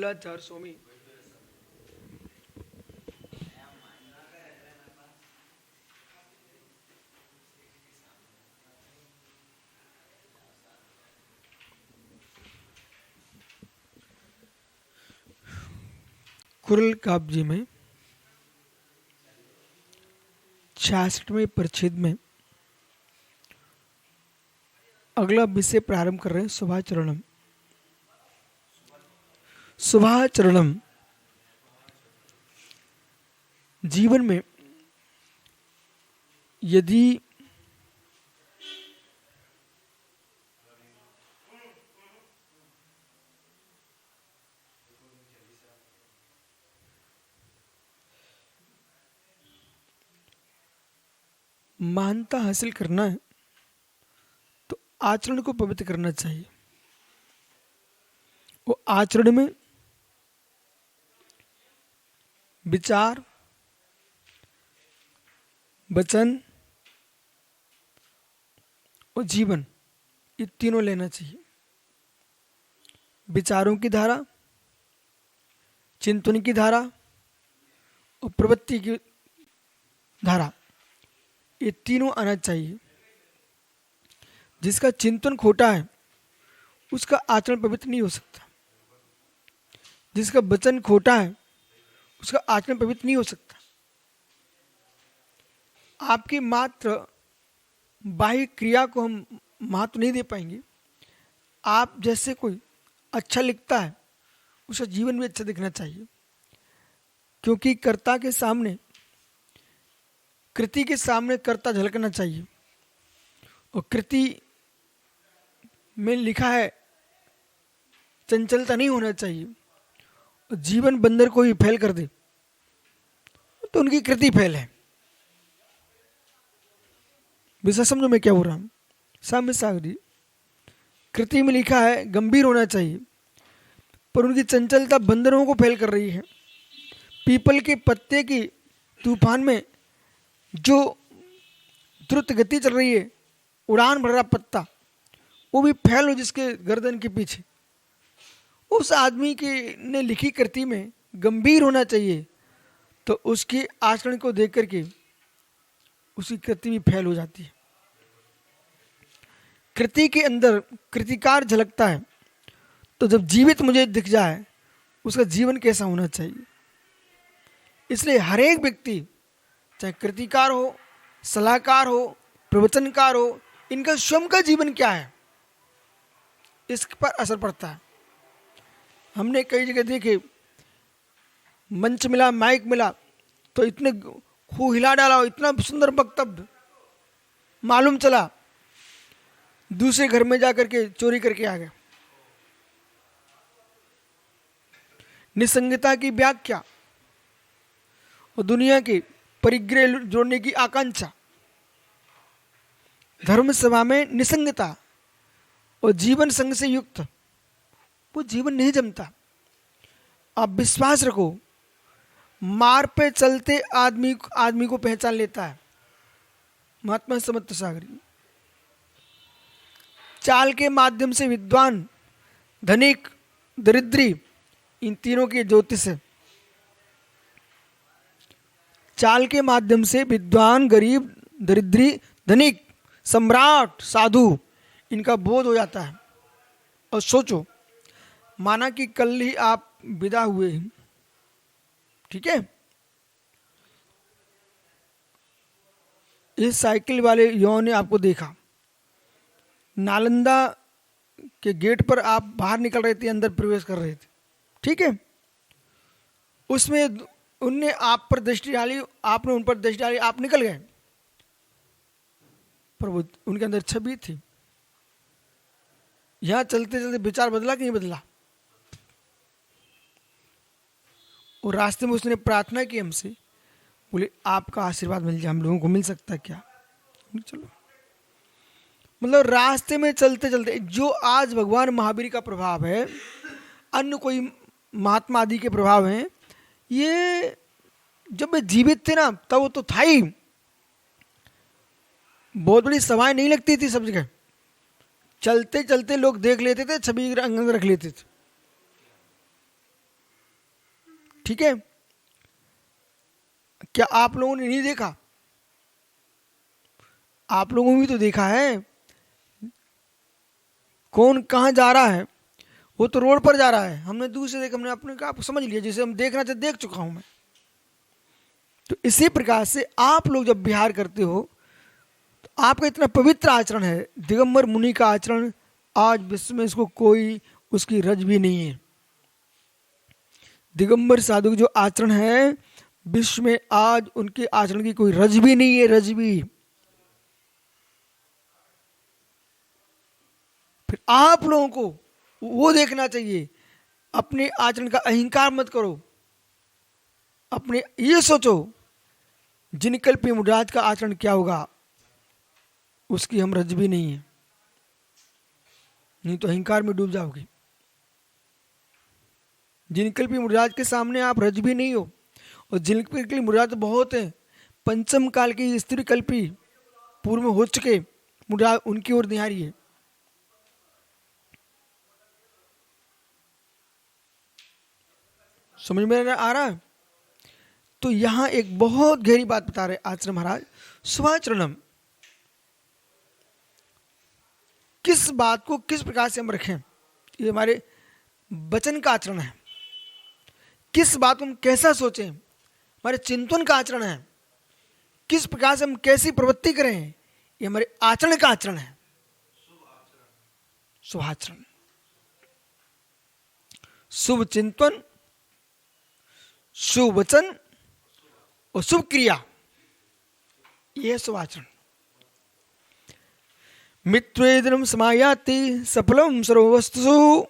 वल्लाचार स्वामी। कुरल काब्जी में 66वें परिच्छेद में अगला विषय प्रारंभ कर रहे हैं। शुभाचरणम। शुभाचरणम जीवन में यदि महानता हासिल करना है तो आचरण को पवित्र करना चाहिए। वो आचरण में विचार, वचन और जीवन, ये तीनों लेना चाहिए। विचारों की धारा, चिंतन की धारा और प्रवृत्ति की धारा, ये तीनों आना चाहिए। जिसका चिंतन खोटा है उसका आचरण पवित्र नहीं हो सकता। जिसका वचन खोटा है उसका आचरण पवित्र नहीं हो सकता। आपकी मात्र बाह्य क्रिया को हम महत्व नहीं दे पाएंगे। आप जैसे कोई अच्छा लिखता है उसका जीवन भी अच्छा दिखना चाहिए, क्योंकि कर्ता के सामने, कृति के सामने कर्ता झलकना चाहिए। और कृति में लिखा है चंचलता नहीं होना चाहिए। और जीवन बंदर को ही फेल कर दे तो उनकी कृति फेल है। विषय समझो मैं क्या बोल रहा हूं। सामने सागरी कृति में लिखा है गंभीर होना चाहिए, पर उनकी चंचलता बंदरों को फेल कर रही है। पीपल के पत्ते की तूफान में जो द्रुत गति चल रही है, उड़ान भर रहा पत्ता, वो भी फैल हो जिसके गर्दन के पीछे। उस आदमी की ने लिखी कृति में गंभीर होना चाहिए, तो उसके आचरण को देख करके उसकी कृति भी फैल हो जाती है। कृति के अंदर कृतिकार झलकता है, तो जब जीवित मुझे दिख जाए उसका जीवन कैसा होना चाहिए। इसलिए हर एक व्यक्ति, चाहे कृतिकार हो, सलाहकार हो, प्रवचनकार हो, इनका स्वयं का जीवन क्या है इस पर असर पड़ता है। हमने कई जगह देखे, मंच मिला, माइक मिला, तो इतने खूब हिला डाला, इतना सुंदर वक्तव्य, मालूम चला दूसरे घर में जाकर के चोरी करके आ गया। निसंगता की व्याख्या और दुनिया के परिग्रह जोड़ने की आकांक्षा, धर्म सभा में निसंगता और जीवन संग से युक्त, वो जीवन नहीं जमता। आप विश्वास रखो, मार्ग पे चलते आदमी को पहचान लेता है महात्मा समर्थ सागरी। चाल के माध्यम से विद्वान, धनिक, दरिद्री, इन तीनों की ज्योतिष है। चाल के माध्यम से विद्वान, गरीब, दरिद्री, धनिक, सम्राट, साधु, इनका बोध हो जाता है। और सोचो, माना कि कल ही आप विदा हुए, ठीक है, इस साइकिल वाले युवाओं ने आपको देखा, नालंदा के गेट पर आप बाहर निकल रहे थे, अंदर प्रवेश कर रहे थे, ठीक है। उसमें उनने आप पर दृष्टि डाली, आपने उन पर दृष्टि डाली, आप निकल गए, पर वो उनके अंदर छवि थी। यहां चलते चलते विचार बदला कि नहीं बदला? और रास्ते में उसने प्रार्थना की हमसे, बोले आपका आशीर्वाद मिल जाए, हम लोगों को मिल सकता है क्या? चलो, मतलब रास्ते में चलते चलते जो आज भगवान महावीर का प्रभाव है, अन्य कोई महात्मा आदि के प्रभाव हैं, ये जब वे जीवित थे ना तब वो तो था ही। बहुत बड़ी सभाएं नहीं लगती थी सब जगह, चलते चलते लोग देख लेते थे, छवि अंदर रख लेते थे। ठीक है, क्या आप लोगों ने नहीं देखा? आप लोगों ने भी तो देखा है। कौन कहाँ जा रहा है, वो तो रोड पर जा रहा है, हमने दूर से देखा, हमने अपने का आप समझ लिया, जैसे हम देखना चाहते देख चुका हूं मैं। तो इसी प्रकार से आप लोग जब विहार करते हो तो आपका इतना पवित्र आचरण है, दिगंबर मुनि का आचरण, आज विश्व में इसको कोई उसकी रज भी नहीं है। दिगंबर साधु का जो आचरण है, विश्व में आज उनके आचरण की कोई रज भी नहीं है, रज भी। फिर आप लोगों को वो देखना चाहिए, अपने आचरण का अहंकार मत करो, अपने ये सोचो जिनकल्पी मुनिराज का आचरण क्या होगा, उसकी हम रज भी नहीं है, नहीं तो अहंकार में डूब जाओगे। जिनकल्पी मुनिराज के सामने आप रज भी नहीं हो, और जिनकल्पी मुनिराज तो बहुत है, पंचम काल की स्त्री कल्पी पूर्व में हो चुके मुनिराज, उनकी ओर निहारिए। समझ में आ रहा है? तो यहां एक बहुत गहरी बात बता रहे आचार्य महाराज, स्वाचरणम, किस बात को किस प्रकार से हम रखें, ये हमारे वचन का आचरण है। किस बात को हम कैसा सोचें, हमारे चिंतन का आचरण है। किस प्रकार से हम कैसी प्रवृत्ति करें, ये हमारे आचरण का आचरण है, शुभाचरण। शुभ चिंतन, शुभ वचन और शुभ क्रिया, यह शुभाचरण। मित्रेदनम समायाति सफलम सर्ववस्तुषु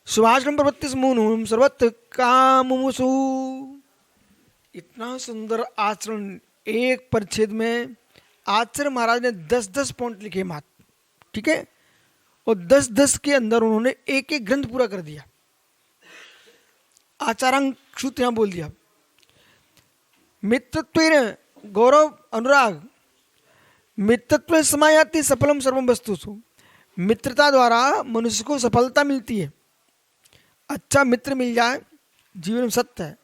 शुभाचरण प्रवृत्ति समूहम सर्वत्र काममुषु। इतना सुंदर आचरण एक परिच्छेद में आचार्य महाराज ने 10-10 पॉइंट लिखे मात्र, ठीक है, और 10-10 के अंदर उन्होंने एक एक ग्रंथ पूरा कर दिया। आचारांग सूत्र यहां बोल दिया। मित्रत्वेन गौरव अनुराग, मित्रत्व समायाति सफलम सर्वम वस्तुषु, मित्रता द्वारा मनुष्य को सफलता मिलती है। अच्छा मित्र मिल जाए जीवन में सत्य है।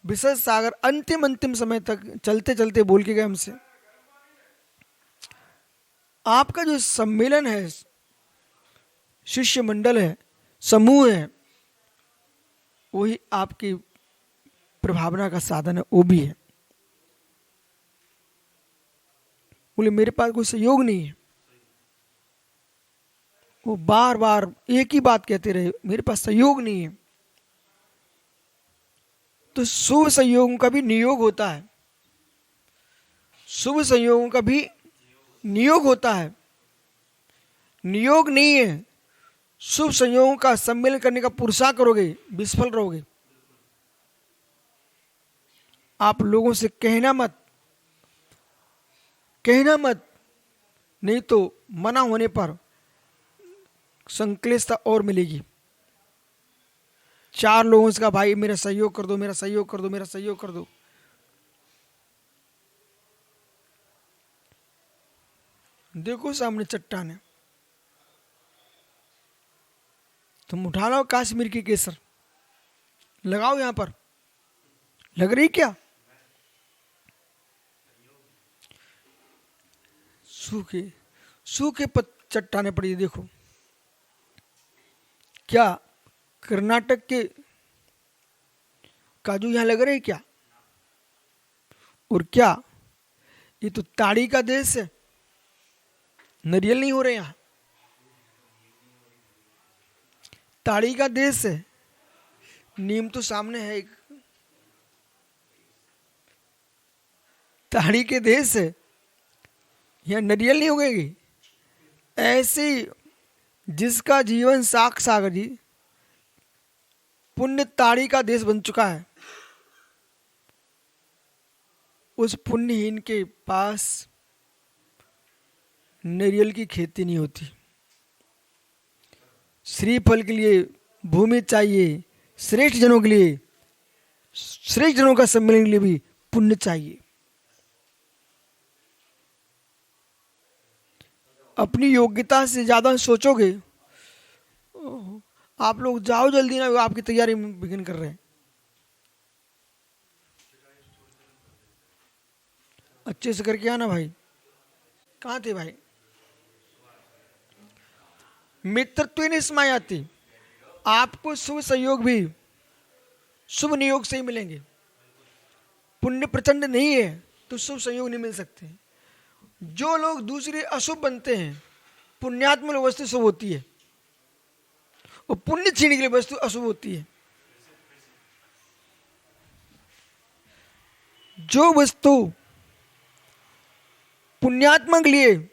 विशेष सागर अंतिम समय तक चलते चलते बोल के गए हमसे, आपका जो सम्मेलन है, शिष्य मंडल है, समूह है, वही आपकी प्रभावना का साधन है, वो भी है। बोले मेरे पास कोई सहयोग नहीं है, वो बार बार एक ही बात कहते रहे, मेरे पास सहयोग नहीं है। तो शुभ संयोगों का भी नियोग होता है, शुभ संयोगों का भी नियोग होता है। नियोग नहीं है, शुभ संयोगों का सम्मेलन करने का पुरुषार्थ करोगे, विफल रहोगे। आप लोगों से कहना मत, नहीं तो मना होने पर संक्लेशता और मिलेगी। 4 लोगों से कहा भाई मेरा सहयोग कर दो, मेरा सहयोग कर दो, मेरा सहयोग कर दो। देखो सामने चट्टान है, तुम उठा लो काश्मीर की केसर, लगाओ यहां पर, लग रही क्या? सूखे सूखे चट्टाने पड़ी। देखो क्या कर्नाटक के काजू यहां लग रहे क्या? और क्या ये तो ताड़ी का देश है, नारियल नहीं हो रहे यहां। ताड़ी का देश है, नीम तो सामने है एक, ताड़ी के देश है, यहां नारियल नहीं उगेगी। ऐसी जिसका जीवन सागर जी पुण्य ताड़ी का देश बन चुका है, उस पुण्यहीन के पास नारियल की खेती नहीं होती। श्रीफल के लिए भूमि चाहिए, श्रेष्ठ जनों के लिए, श्रेष्ठ जनों का सम्मेलन के लिए भी पुण्य चाहिए। अपनी योग्यता से ज्यादा सोचोगे, आप लोग जाओ जल्दी ना, आपकी तैयारी में बिगिन कर रहे हैं, अच्छे से करके आना भाई। कहाँ थे भाई? मित्रत्व नहीं समायाति, आपको शुभ सहयोग भी शुभ नियोग से ही मिलेंगे। पुण्य प्रचंड नहीं है तो शुभ संयोग नहीं मिल सकते। जो लोग दूसरे अशुभ बनते हैं, पुण्यात्म वस्तु शुभ होती है और पुण्य छीनने के लिए वस्तु अशुभ होती है। जो वस्तु पुण्यात्मा के लिए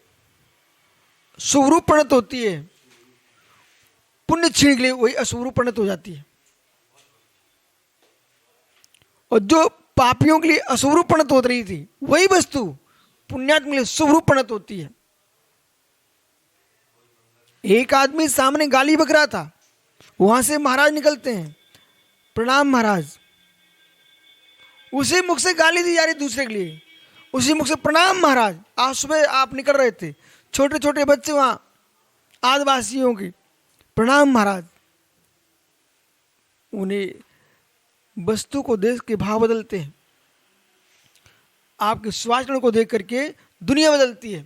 शुभ रूप परिणत होती है, पुण्य छीनने के लिए वही अशुभ रूप परिणत हो जाती है। और जो पापियों के लिए अशुभ रूप परिणत हो रही थी, वही वस्तु पुण्यात्मा के लिए शुभ रूप परिणत होती है। एक आदमी सामने गाली बक रहा था, वहां से महाराज निकलते हैं, प्रणाम महाराज। उसी मुख से गाली दी जा रही दूसरे के लिए, उसी मुख से प्रणाम महाराज। आज सुबह आप निकल रहे थे, छोटे छोटे बच्चे वहां आदिवासियों की, प्रणाम महाराज। उन्हें वस्तु को देख के भाव बदलते हैं। आपके सुआचरण को देख करके दुनिया बदलती है।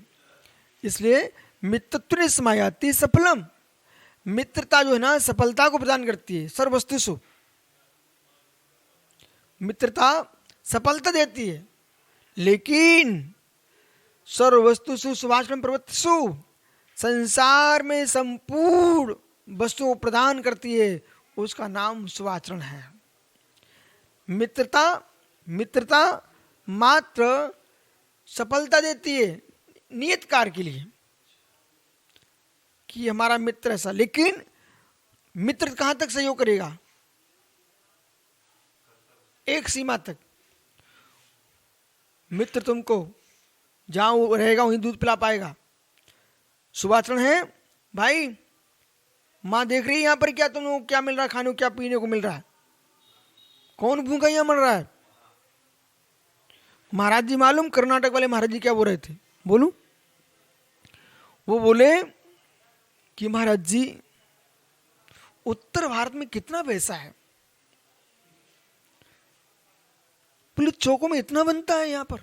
इसलिए मित्रत्व समायाति सफलम, मित्रता जो है ना सफलता को प्रदान करती है। सर्ववस्तुषु मित्रता सफलता देती है, लेकिन सर्ववस्तुषु सुभाषण प्रवृत्तिषु, संसार में संपूर्ण वस्तुओं प्रदान करती है, उसका नाम सुआचरण है। मित्रता मात्र सफलता देती है नियत कार्य के लिए कि हमारा मित्र ऐसा, लेकिन मित्र कहां तक सहयोग करेगा? एक सीमा तक। मित्र तुमको जहां वो रहेगा वहीं दूध पिला पाएगा। सुभाषण है भाई, मां देख रही है यहां पर क्या तुम लोग क्या मिल रहा है, खाने को क्या पीने को मिल रहा है, कौन भूखा यहां मर रहा है। महाराज जी मालूम कर्नाटक वाले महाराज जी क्या बोल रहे थे? बोलूं? वो बोले कि महाराज जी उत्तर भारत में कितना पैसा है, बोले चौकों में इतना बनता है यहां पर।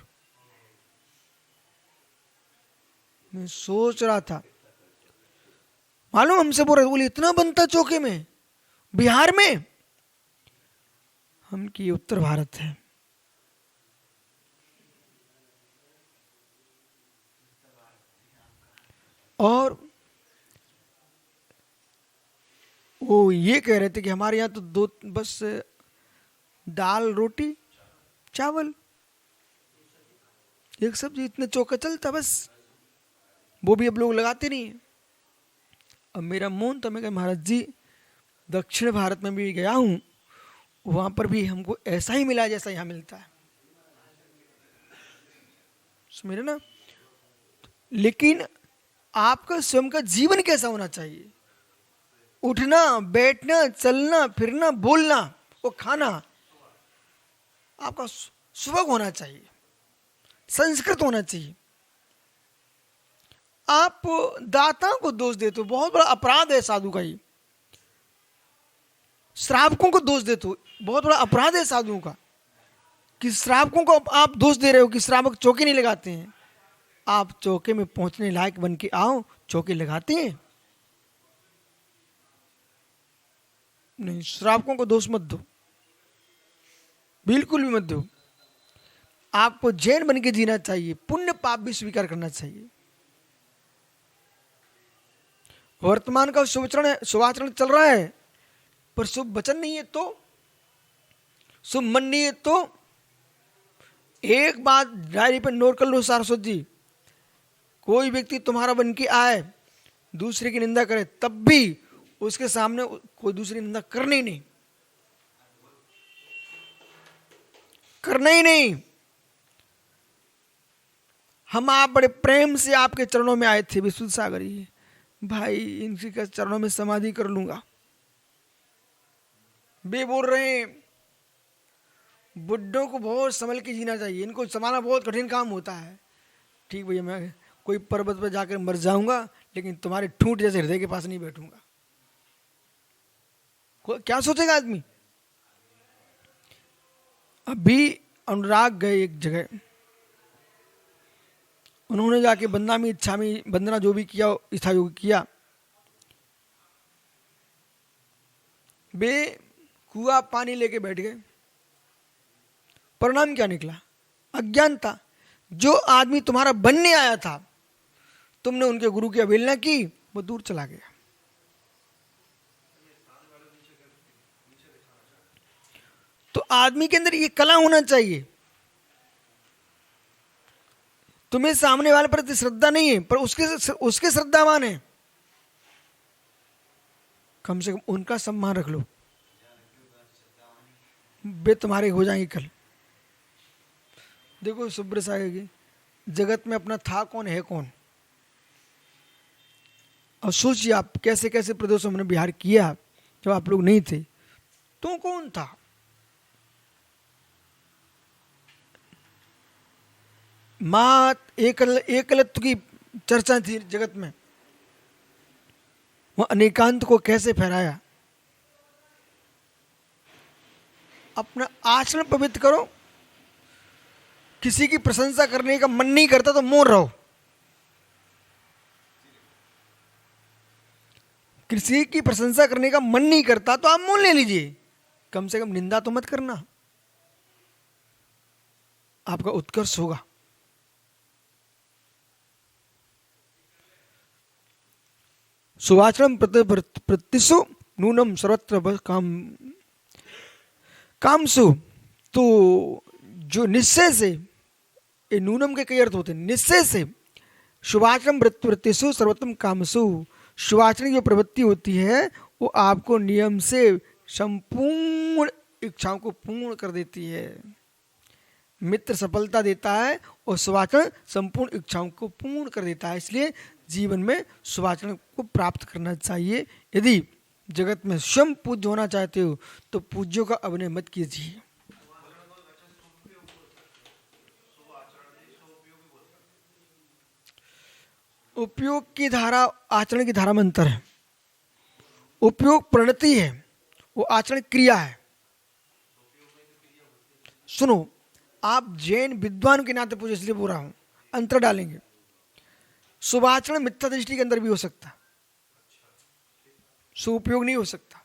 मैं सोच रहा था, मालूम हमसे बोल रहे, बोले इतना बनता चौके में बिहार में। हम की उत्तर भारत है। और वो ये कह रहे थे कि हमारे यहाँ तो दो बस दाल रोटी चावल एक सब्जी इतने चौका चलता बस, वो भी अब लोग लगाते नहीं है। अब मेरा मन तो मैं कहा महाराज जी दक्षिण भारत में भी गया हूं, वहां पर भी हमको ऐसा ही मिला जैसा यहां मिलता है, समझे ना। लेकिन आपका स्वयं का जीवन कैसा होना चाहिए? उठना बैठना चलना फिरना बोलना और खाना आपका सुबह होना चाहिए, संस्कृत होना चाहिए। आप दाताओं को दोष देते हो, बहुत बड़ा अपराध है साधु का। ये श्रावकों को दोष देते हो, बहुत बड़ा अपराध है साधुओं का कि श्रावकों को आप दोष दे रहे हो कि श्रावक चौके नहीं लगाते हैं। आप चौके में पहुंचने लायक बन के आओ, चौके लगाते हैं। नहीं, श्रावकों को दोष मत दो, बिल्कुल भी मत दो। आपको जैन बन के जीना चाहिए, पुण्य पाप भी स्वीकार करना चाहिए। वर्तमान का शुभाचरण चल रहा है, पर शुभ वचन नहीं है तो, शुभ मन नहीं है तो। एक बात डायरी पर नोट कर लो सारस्वत जी, कोई व्यक्ति तुम्हारा बन के आए, दूसरे की निंदा करे, तब भी उसके सामने कोई दूसरी निंदा करना ही नहीं, करना ही नहीं। हम आप बड़े प्रेम से आपके चरणों में आए थे विशुद्ध सागर जी, भाई इनके चरणों में समाधि कर लूंगा। वे बोल रहे हैं बुड्ढों को बहुत संभल के जीना चाहिए, इनको संभालना बहुत कठिन काम होता है। ठीक भैया, मैं कोई पर्वत पर जाकर मर जाऊंगा, लेकिन तुम्हारे ठूंठ जैसे हृदय के पास नहीं बैठूंगा। क्या सोचेगा आदमी? अभी अनुराग गए एक जगह, उन्होंने जाके बंदामी इच्छामी वंदना जो भी किया इच्छा योग किया, वे कुआ पानी लेके बैठ गए। परिणाम क्या निकला? अज्ञानता। जो आदमी तुम्हारा बनने आया था, तुमने उनके गुरु की अवहेलना की, वो दूर चला गया। तो आदमी के अंदर ये कला होना चाहिए। तुम्हें सामने वाले पर श्रद्धा नहीं है, पर उसके श्रद्धावान है, कम से कम उनका सम्मान रख लो, वे तुम्हारे हो जाएंगे कल। देखो सुब्र सागर की जगत में अपना था कौन, है कौन। और सोचिए आप कैसे कैसे प्रदेशों में बिहार किया जब आप लोग नहीं थे, तो कौन था? मां एकलत्व की चर्चा थी जगत में, वह अनेकांत को कैसे फहराया। अपना आचरण पवित्र करो। किसी की प्रशंसा करने का मन नहीं करता तो मौन रहो। किसी की प्रशंसा करने का मन नहीं करता तो आप मौन ले लीजिए, कम से कम निंदा तो मत करना, आपका उत्कर्ष होगा। सुवाचरम प्रतिसु नूनम सर्वत्र कामसु। तो जो निश्चय से, ये नूनम के कई अर्थ होते हैं, निश्चय से शुभाचरम वृत्तिषु सर्वोत्तम कामसु। शुभाचरण की जो प्रवृत्ति होती है वो आपको नियम से संपूर्ण इच्छाओं को पूर्ण कर देती है। मित्र सफलता देता है और शुभाचरण संपूर्ण इच्छाओं को पूर्ण कर देता है। इसलिए जीवन में शुभाचरण को प्राप्त करना चाहिए। यदि जगत में स्वयं पूज्य होना चाहते हो तो पूज्यों का अभिनय मत कीजिए। उपयोग की धारा आचरण की धारा में अंतर है। उपयोग प्रणति है, वो आचरण क्रिया है। सुनो, आप जैन विद्वान के नाते पूछे इसलिए बोल रहा हूं, अंतर डालेंगे। शुभाचरण मिथ्या दृष्टि के अंदर भी हो सकता, सुपयोग नहीं हो सकता।